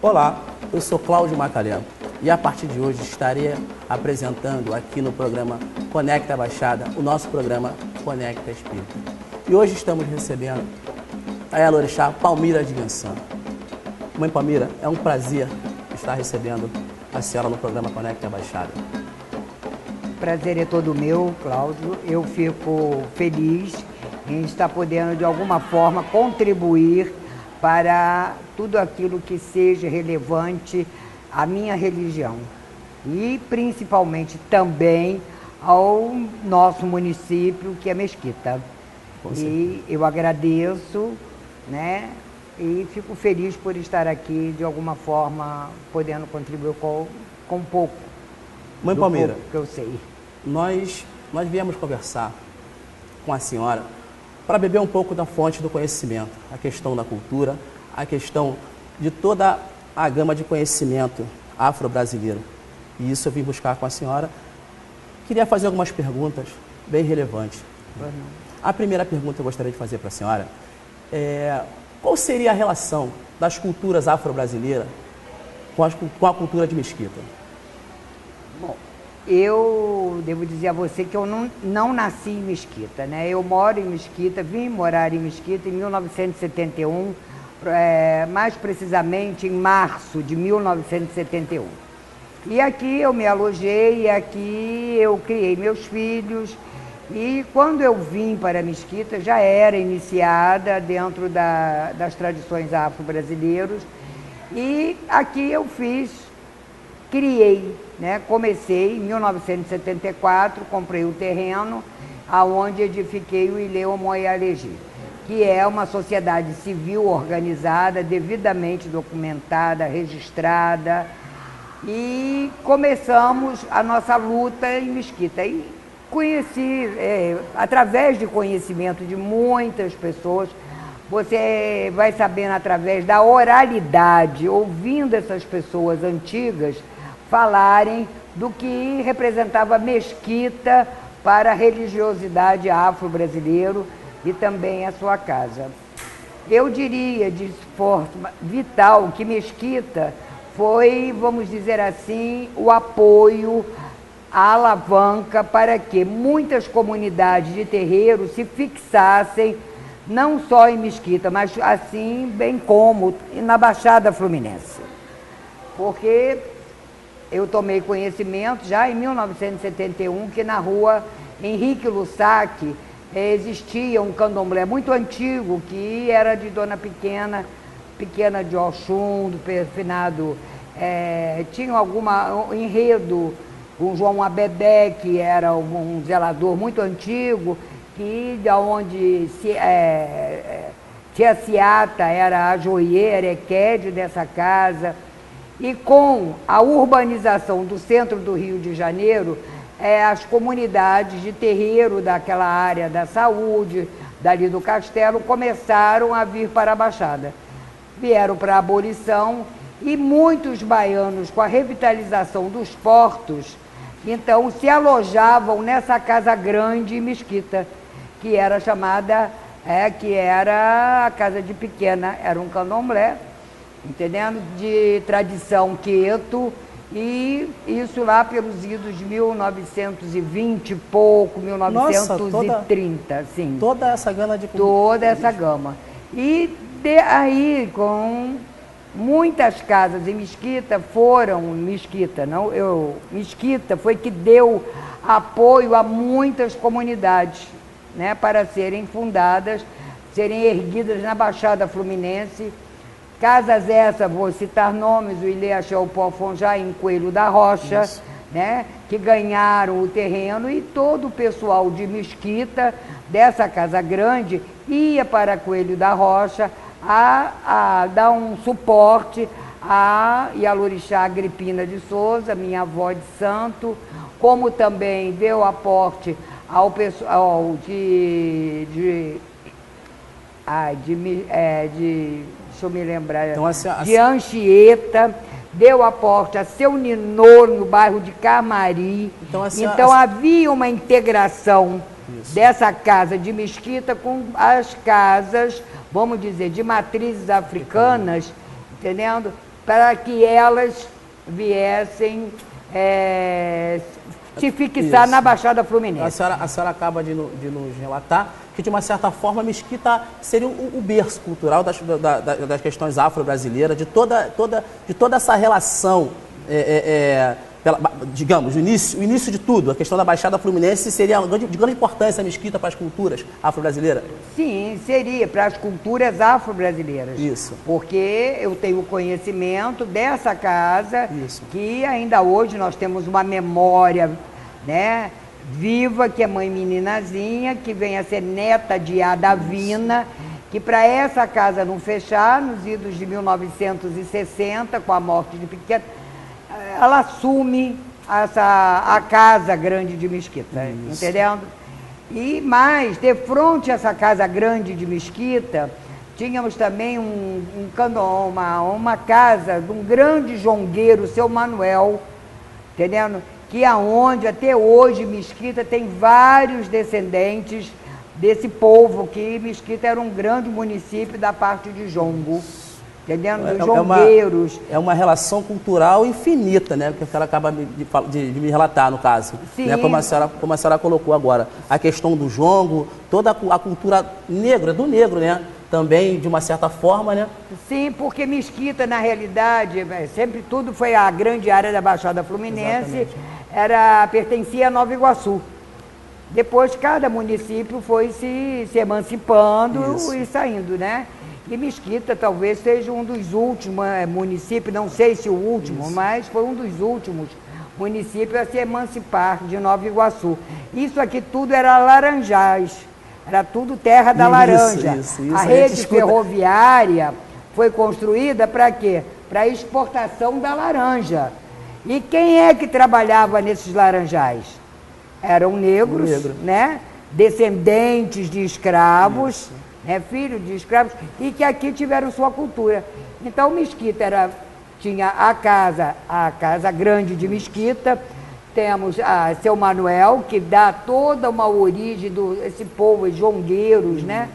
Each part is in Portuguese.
Olá, eu sou Cláudio Macalé e a partir de hoje estarei apresentando aqui no programa Conecta Baixada, o nosso programa Conecta Espírita. E hoje estamos recebendo a Yalorixá Palmira de Guiançã. Mãe Palmira, é um prazer estar recebendo a senhora no programa Conecta Baixada. Prazer é todo meu, Cláudio. Eu fico feliz em estar podendo, de alguma forma, contribuir para tudo aquilo que seja relevante à minha religião. E, principalmente, também ao nosso município, que é Mesquita. E eu agradeço, né? E fico feliz por estar aqui, de alguma forma, podendo contribuir com um pouco. Mãe Palmira, que eu sei. Nós viemos conversar com a senhora para beber um pouco da fonte do conhecimento, a questão da cultura, a questão de toda a gama de conhecimento afro-brasileiro. E isso eu vim buscar com a senhora. Queria fazer algumas perguntas bem relevantes. A primeira pergunta que eu gostaria de fazer para a senhora é: qual seria a relação das culturas afro-brasileiras com a cultura de Mesquita? Bom, eu devo dizer a você que eu não nasci em Mesquita, né? Eu moro em Mesquita, vim morar em Mesquita em 1971, mais precisamente em março de 1971. E aqui eu me alojei, aqui eu criei meus filhos. E quando eu vim para Mesquita, já era iniciada dentro das tradições afro-brasileiras. E aqui eu criei, né? Comecei em 1974, comprei o terreno, aonde edifiquei o Ilhéu Moialegi, que é uma sociedade civil organizada, devidamente documentada, registrada. E começamos a nossa luta em Mesquita. E conheci, através de conhecimento de muitas pessoas, você vai sabendo através da oralidade, ouvindo essas pessoas antigas falarem do que representava Mesquita para a religiosidade afro-brasileira e também a sua casa. Eu diria de forma vital que Mesquita foi, vamos dizer assim, o apoio, a alavanca para que muitas comunidades de terreiro se fixassem não só em Mesquita, mas assim bem como na Baixada Fluminense. Porque eu tomei conhecimento já em 1971 que na rua Henrique Lussac existia um candomblé muito antigo que era de Dona Pequena de Oxum, do finado, tinha um enredo com João Abebé, que era um zelador muito antigo, que de onde Tia Ciata era a joieira, equédio dessa casa. E com a urbanização do centro do Rio de Janeiro, as comunidades de terreiro daquela área da saúde, dali do castelo, começaram a vir para a Baixada. Vieram para a abolição e muitos baianos, com a revitalização dos portos, então se alojavam nessa casa grande em Mesquita, que era chamada, que era a Casa de Pequena, era um candomblé, entendendo? De tradição queto, e isso lá pelos idos de 1920 e pouco, 1930, Nossa, sim. Toda essa gama de... Toda essa gama. E aí, com muitas casas em Mesquita, Mesquita foi que deu apoio a muitas comunidades, né, para serem fundadas, serem erguidas na Baixada Fluminense. Casas essas, vou citar nomes, o Ilê Axelpó Fonjá em Coelho da Rocha, né, que ganharam o terreno, e todo o pessoal de Mesquita, dessa casa grande, ia para Coelho da Rocha a dar um suporte a Yalorixá Agripina de Souza, minha avó de santo, como também deu aporte ao pessoal deixa eu me lembrar, então, de Anchieta, deu aporte a Seu Ninô, no bairro de Camari. Então havia uma integração dessa casa de Mesquita com as casas, vamos dizer, de matrizes africanas, entendendo? para que elas viessem se fixar na Baixada Fluminense. A senhora acaba de nos relatar que, de uma certa forma, a Mesquita seria o berço cultural das questões afro-brasileiras, de toda essa relação, digamos, o início de tudo. A questão da Baixada Fluminense seria de grande importância a Mesquita para as culturas afro-brasileiras? Sim, seria para as culturas afro-brasileiras. Isso. Porque eu tenho conhecimento dessa casa, Isso. que ainda hoje nós temos uma memória, né, viva, que é Mãe Meninazinha, que vem a ser neta de Adavina, que para essa casa não fechar, nos idos de 1960, com a morte de Pequeno, ela assume a casa grande de Mesquita, entendendo? E mais, de frente a essa casa grande de Mesquita, tínhamos também uma casa de um grande jongueiro, seu Manuel, entendendo? Que aonde até hoje Mesquita tem vários descendentes desse povo, que Mesquita era um grande município da parte de Jongo, entendendo? Dos jongueiros. É uma relação cultural infinita, né? Que a senhora acaba de me relatar, no caso. Sim. Né? Como a senhora colocou agora. A questão do jongo, toda a cultura negra, do negro, né? Também, de uma certa forma, né? Sim, porque Mesquita, na realidade, sempre tudo foi a grande área da Baixada Fluminense, pertencia a Nova Iguaçu. Depois, cada município foi se emancipando e saindo, né? E Mesquita talvez seja um dos últimos municípios, não sei se o último, mas foi um dos últimos municípios a se emancipar de Nova Iguaçu. Isso aqui tudo era Laranjais. Era tudo terra da laranja. Isso. A rede ferroviária foi construída para quê? Para exportação da laranja. E quem é que trabalhava nesses laranjais? Eram negros, né? Descendentes de escravos, né? Filhos de escravos, e que aqui tiveram sua cultura. Então, Mesquita tinha a casa grande de Mesquita. Temos seu Manuel, que dá toda uma origem desse povo, jongueiros, né,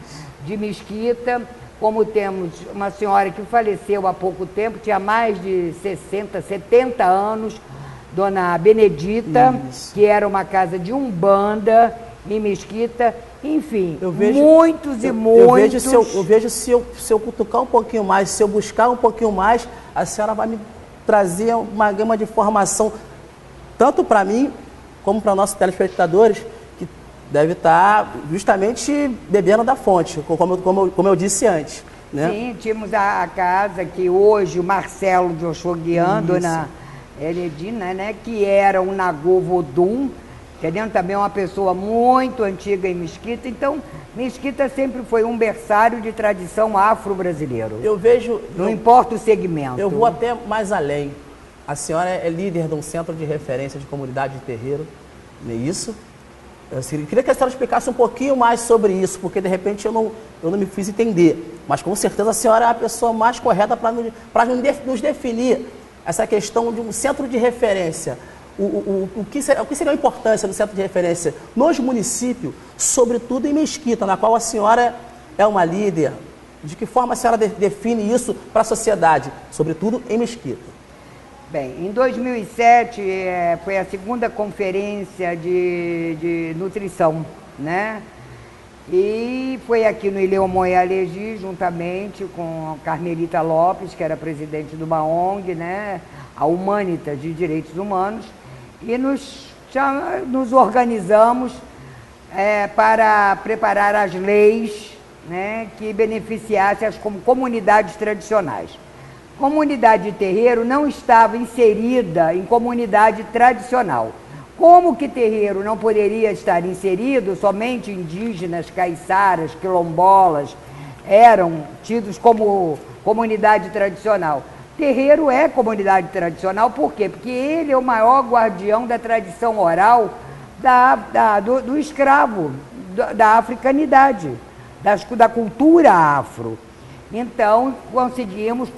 de Mesquita. Como temos uma senhora que faleceu há pouco tempo, tinha mais de 60, 70 anos, Dona Benedita, que era uma casa de umbanda em Mesquita. Enfim, muitos. Eu vejo se eu cutucar um pouquinho mais, se eu buscar um pouquinho mais, a senhora vai me trazer uma gama de informação, tanto para mim, como para nossos telespectadores, que deve estar justamente bebendo da fonte, como eu disse antes. Né? Sim, tínhamos a casa que hoje o Marcelo de Oxoguian, Dona Eledina, né, que era um Nagô Vodum, entendendo? Também uma pessoa muito antiga em Mesquita. Então, Mesquita sempre foi um berçário de tradição afro-brasileiro. Eu vejo... Não importa o segmento. Eu vou até mais além. A senhora é líder de um centro de referência de comunidade de terreiro, não é isso? Eu queria que a senhora explicasse um pouquinho mais sobre isso, porque de repente eu não me fiz entender. Mas com certeza a senhora é a pessoa mais correta para nos definir essa questão de um centro de referência. O que seria a importância do centro de referência nos municípios, sobretudo em Mesquita, na qual a senhora é uma líder? De que forma a senhora define isso para a sociedade, sobretudo em Mesquita? Bem, em 2007 foi a segunda conferência de nutrição, né? E foi aqui no Ilhéu Moyalegi, juntamente com a Carmelita Lopes, que era presidente de uma ONG, né? A Humanitas de Direitos Humanos, e nos organizamos para preparar as leis, né, que beneficiassem as comunidades tradicionais. Comunidade de terreiro não estava inserida em comunidade tradicional. Como que terreiro não poderia estar inserido, somente indígenas, caiçaras, quilombolas eram tidos como comunidade tradicional. Terreiro é comunidade tradicional, por quê? Porque ele é o maior guardião da tradição oral do escravo, da africanidade, da cultura afro. Então, conseguimos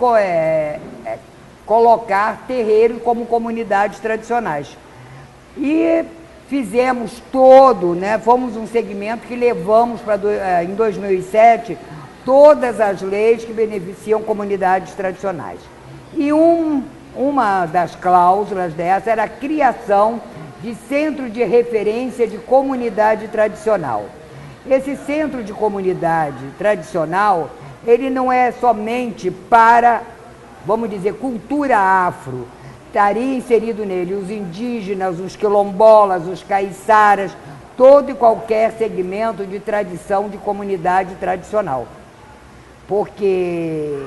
colocar terreiro como comunidades tradicionais. E fizemos fomos um segmento que levamos em 2007 todas as leis que beneficiam comunidades tradicionais. E uma das cláusulas dessa era a criação de centro de referência de comunidade tradicional. Esse centro de comunidade tradicional, ele não é somente para, vamos dizer, cultura afro. Estaria inserido nele os indígenas, os quilombolas, os caiçaras, todo e qualquer segmento de tradição de comunidade tradicional. Porque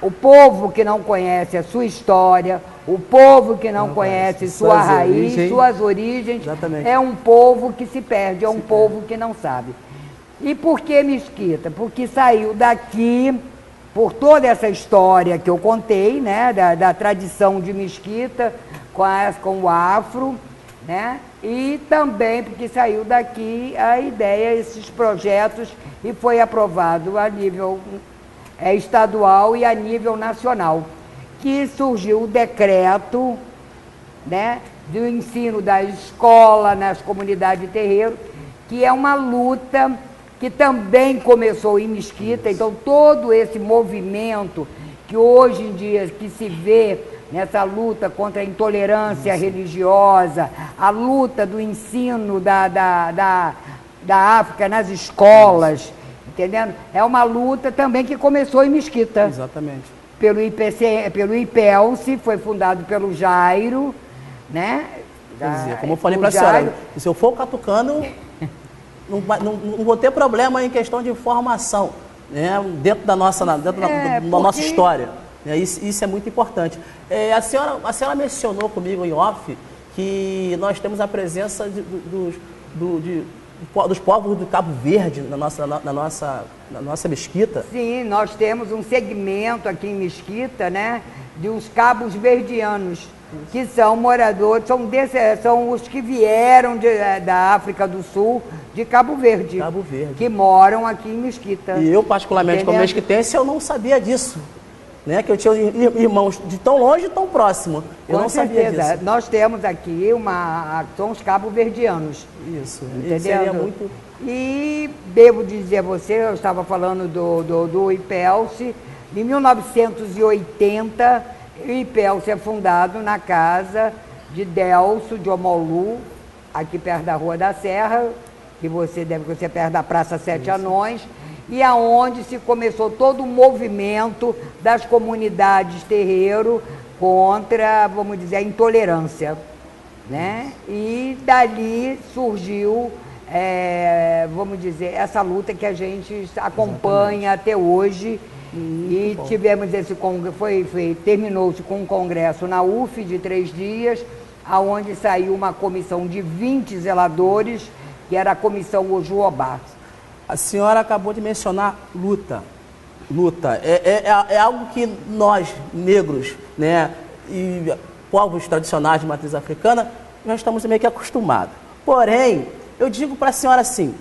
o povo que não conhece a sua história, o povo que não conhece sua raiz, suas origens, exatamente, é um povo que se perde, é um povo que não sabe. E por que Mesquita? Porque saiu daqui, por toda essa história que eu contei, né, da tradição de Mesquita com o afro, né, e também porque saiu daqui a ideia, esses projetos, e foi aprovado a nível estadual e a nível nacional, que surgiu o decreto, né, do ensino da escola nas comunidades de terreiro, que é uma luta que também começou em Mesquita. Então todo esse movimento que hoje em dia que se vê nessa luta contra a intolerância religiosa, a luta do ensino da África nas escolas, entendendo? É uma luta também que começou em Mesquita. Exatamente. Pelo IPELSE, foi fundado pelo Jairo, né? Quer dizer, como eu falei para a senhora, se eu for catucano, não vou ter problema em questão de formação, né? Dentro da nossa história. Né? Isso é muito importante. A senhora mencionou comigo em off que nós temos a presença dos povos do Cabo Verde na nossa mesquita. Sim, nós temos um segmento aqui em Mesquita, né, de os cabos verdianos, que são moradores, são os que vieram da África do Sul, de Cabo Verde, que moram aqui em Mesquita. E eu, particularmente, como mesquitense, eu não sabia disso. Né? Que eu tinha irmãos de tão longe e tão próximo. Eu não sabia disso. Nós temos aqui são os cabo-verdianos. Isso, entendeu? Muito... E devo dizer a você, eu estava falando do IPELSE, em 1980, o IPELSE é fundado na casa de Delso de Omolu, aqui perto da Rua da Serra, que você deve conhecer, perto da Praça Sete Anões, e aonde se começou todo o movimento das comunidades terreiro contra, vamos dizer, a intolerância, né? E dali surgiu, vamos dizer, essa luta que a gente acompanha até hoje. E tivemos terminou-se com um congresso na UF de 3 dias, aonde saiu uma comissão de 20 zeladores, que era a comissão Ojuobá. A senhora acabou de mencionar luta. É algo que nós, negros, né, e povos tradicionais de matriz africana, já estamos meio que acostumados. Porém, eu digo para a senhora assim,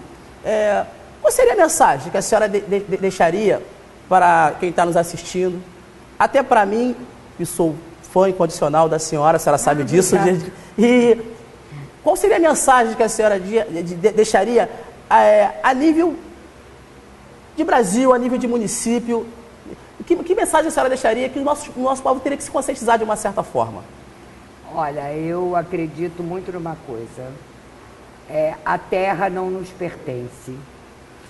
qual seria a mensagem que a senhora deixaria para quem está nos assistindo? Até para mim, que sou fã incondicional da senhora, a senhora sabe disso. E qual seria a mensagem que a senhora deixaria a nível de Brasil, a nível de município? Que mensagem a senhora deixaria que o nosso povo teria que se conscientizar de uma certa forma? Olha, eu acredito muito numa coisa. A terra não nos pertence,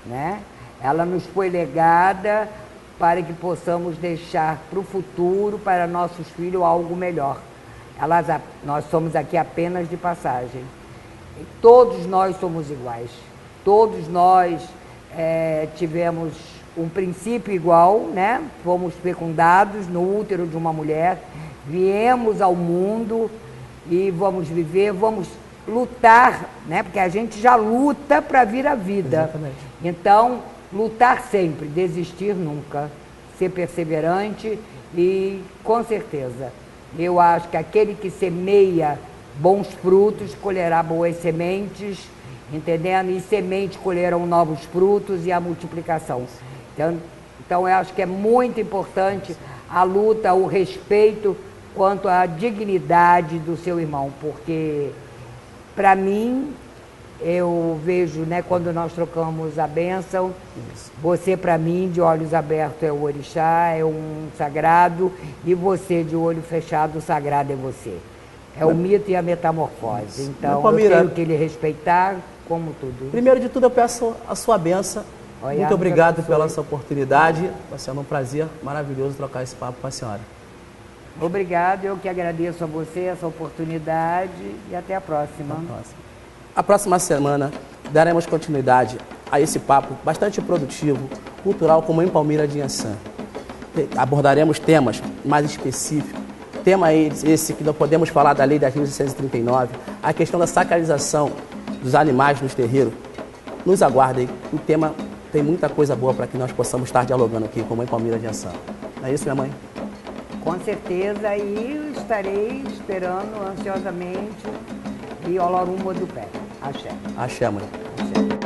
né? Ela nos foi legada para que possamos deixar para o futuro, para nossos filhos, algo melhor. Nós somos aqui apenas de passagem. E todos nós somos iguais. Todos nós tivemos um princípio igual, né? Fomos fecundados no útero de uma mulher, viemos ao mundo e vamos viver, vamos lutar, né? Porque a gente já luta para vir à vida. Exatamente. Então, lutar sempre, desistir nunca, ser perseverante e, com certeza, eu acho que aquele que semeia bons frutos colherá boas sementes, entendendo? E sementes colherão novos frutos e a multiplicação. Então eu acho que é muito importante a luta, o respeito quanto à dignidade do seu irmão, porque, para mim, Eu vejo, né, quando nós trocamos a bênção, Isso. você para mim de olhos abertos é o orixá, é um sagrado, e você de olho fechado, o sagrado é você. É o mito e a metamorfose. Então eu tenho que lhe respeitar como tudo. Primeiro de tudo eu peço a sua bênção. Muito obrigado pela sua oportunidade. Vai ser um prazer maravilhoso trocar esse papo com a senhora. Obrigado, eu que agradeço a você essa oportunidade e até a próxima. Até a próxima. A próxima semana daremos continuidade a esse papo bastante produtivo, cultural, como em Palmira de Inhaçã. Abordaremos temas mais específicos. Tema esse que nós podemos falar da Lei das 1.639, a questão da sacralização dos animais nos terreiros. Nos aguardem, o tema tem muita coisa boa para que nós possamos estar dialogando aqui com a Mãe Palmira de Inhaçã. Não é isso, minha mãe? Com certeza, e estarei esperando ansiosamente e Olorumma do pé. Axé. Axé, mãe. Axé.